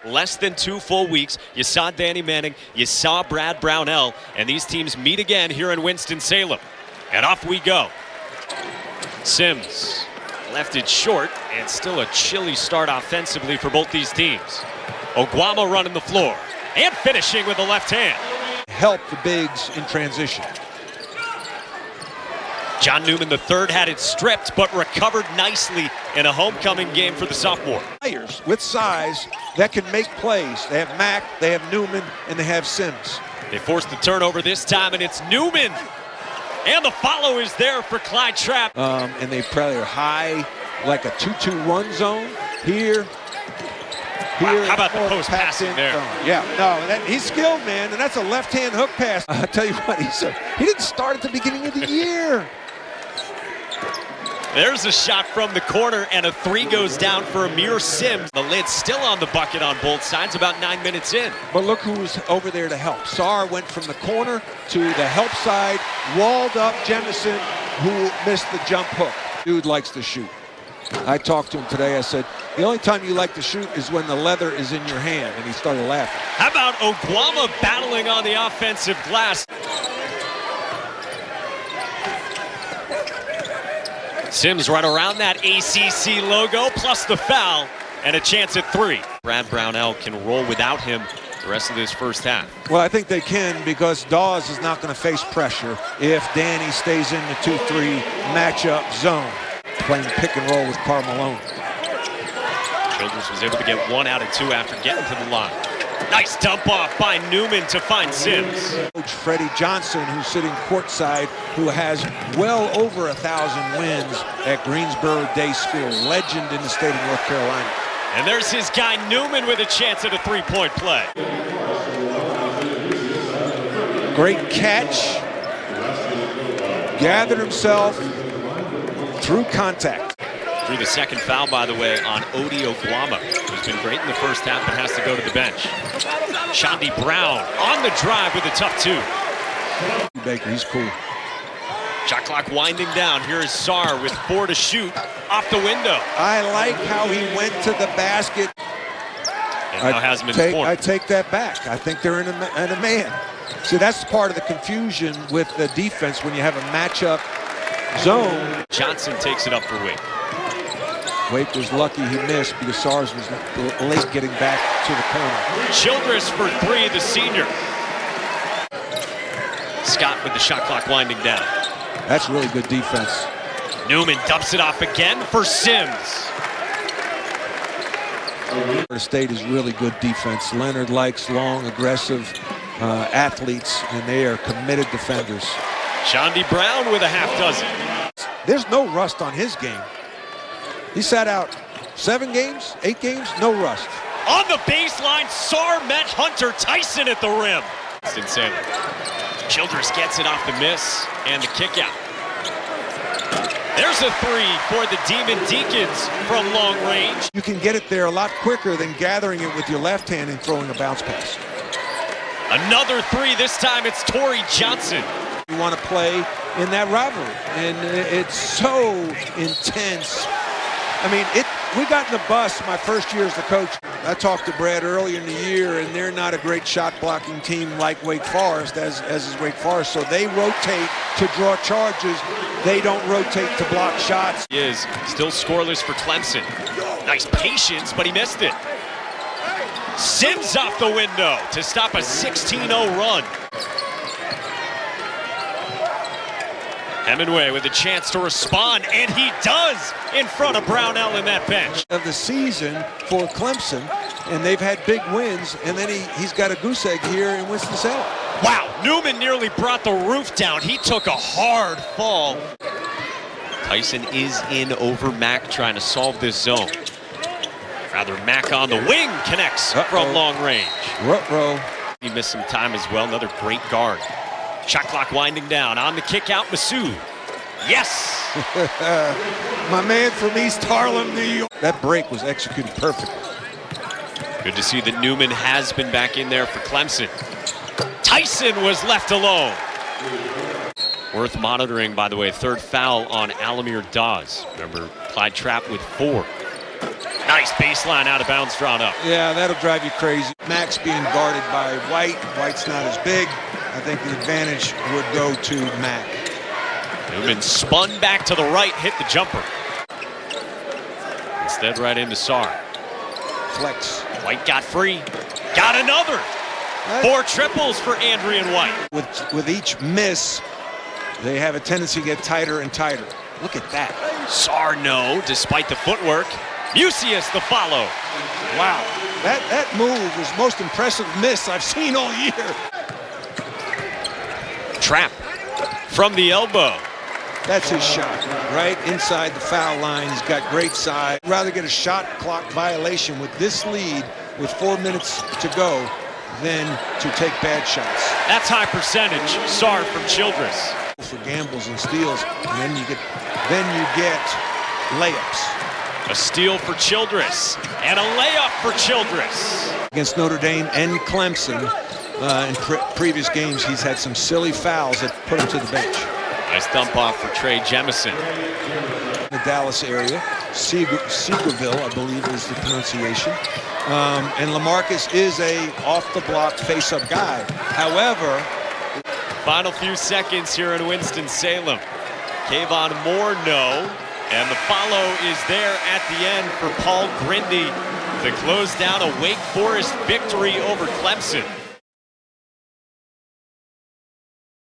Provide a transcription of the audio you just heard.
Less than 2 full weeks. You saw Danny Manning, you saw Brad Brownell, and these teams meet again here in Winston-Salem. And off we go. Simms left it short, and still a chilly start offensively for both these teams. Oguama running the floor and finishing with the left hand. Help the bigs in transition. John Newman III had it stripped, but recovered nicely in a homecoming game for the sophomore. Players with size that can make plays. They have Mack, they have Newman, and they have Simms. They forced the turnover this time, and it's Newman. And the follow is there for Clyde Trapp. And they probably are high, like a 2-2-1 zone. Here. Wow, how about the post passing there? Yeah, no, he's skilled, man, and that's a left-hand hook pass. I'll tell you what, he didn't start at the beginning of the year. There's a shot from the corner, and a 3 goes down for Aamir Simms. The lid's still on the bucket on both sides, about 9 minutes in. But look who's over there to help. Sarr went from the corner to the help side, walled up Jemison, who missed the jump hook. Dude likes to shoot. I talked to him today. I said, the only time you like to shoot is when the leather is in your hand. And he started laughing. How about Oguama battling on the offensive glass? Simms right around that ACC logo, plus the foul, and a chance at 3. Brad Brownell can roll without him the rest of this first half. Well, I think they can, because Dawes is not going to face pressure if Danny stays in the 2-3 matchup zone. Playing pick and roll with Carmelone. Childress was able to get 1 out of 2 after getting to the line. Nice dump off by Newman to find Simms. Coach Freddie Johnson, who's sitting courtside, who has well over 1,000 wins at Greensboro Day School, legend in the state of North Carolina. And there's his guy Newman with a chance at a 3-point play. Great catch. Gathered himself through contact. Drew the second foul, by the way, on Odi Oguama, who's been great in the first half but has to go to the bench. Chaundee Brown on the drive with a tough 2. Baker, he's cool. Shot clock winding down. Here is Sarr with 4 to shoot off the window. I like how he went to the basket. And now has him in the corner. I take that back. I think they're in a man. See, that's part of the confusion with the defense when you have a matchup zone. Johnson takes it up for Wake. Wake was lucky he missed because Sarr was late getting back to the corner. Childress for 3, the senior. Scott with the shot clock winding down. That's really good defense. Newman dumps it off again for Simms. Florida State is really good defense. Leonard likes long, aggressive athletes, and they are committed defenders. Chaundee Brown with a half dozen. There's no rust on his game. He sat out 7 games, 8 games, no rust. On the baseline, Sarr met Hunter Tyson at the rim. It's insane. Childress gets it off the miss and the kick out. There's a 3 for the Demon Deacons from long range. You can get it there a lot quicker than gathering it with your left hand and throwing a bounce pass. Another 3, this time it's Torrey Johnson. You want to play in that rivalry, and it's so intense. I mean, we got in the bus my first year as the coach. I talked to Brad earlier in the year, and they're not a great shot blocking team like Wake Forest, as is Wake Forest. So they rotate to draw charges. They don't rotate to block shots. He is still scoreless for Clemson. Nice patience, but he missed it. Simms off the window to stop a 16-0 run. Hemingway with a chance to respond, and he does in front of Brownell in that bench. Of the season for Clemson, and they've had big wins, and then he's got a goose egg here in Winston-Salem. Wow, Newman nearly brought the roof down. He took a hard fall. Tyson is in over Mack trying to solve this zone. Rather, Mack on the wing connects from long range. Ruh-roh. He missed some time as well. Another great guard. Shot clock winding down. On the kick out, Masood. Yes! My man from East Harlem, New York. That break was executed perfectly. Good to see that Newman has been back in there for Clemson. Tyson was left alone. Worth monitoring, by the way. 3rd foul on Aamir Dawes. Remember, Clyde Trapp with 4. Nice baseline out of bounds drawn up. Yeah, that'll drive you crazy. Max being guarded by White. White's not as big. I think the advantage would go to Mac. Newman spun back to the right, hit the jumper. Instead, right into Sarr. Flex. White got free. Got another. 4 triples for Andrien White. With each miss, they have a tendency to get tighter and tighter. Look at that. Sarr no, despite the footwork. Mucius the follow. Wow, that move was the most impressive miss I've seen all year. Trap from the elbow. That's his shot, right inside the foul line. He's got great size. I'd rather get a shot clock violation with this lead with 4 minutes to go than to take bad shots. That's high percentage. Sarr from Childress. For gambles and steals, and then you get layups. A steal for Childress and a layup for Childress. Against Notre Dame and Clemson in previous games, he's had some silly fouls that put him to the bench. Nice dump off for Trey Jemison. The Dallas area, Seagerville, I believe is the pronunciation. And LaMarcus is a off-the-block face-up guy. However, final few seconds here in Winston-Salem. Kayvon Moore, no. And the follow is there at the end for Paul Grindy to close down a Wake Forest victory over Clemson.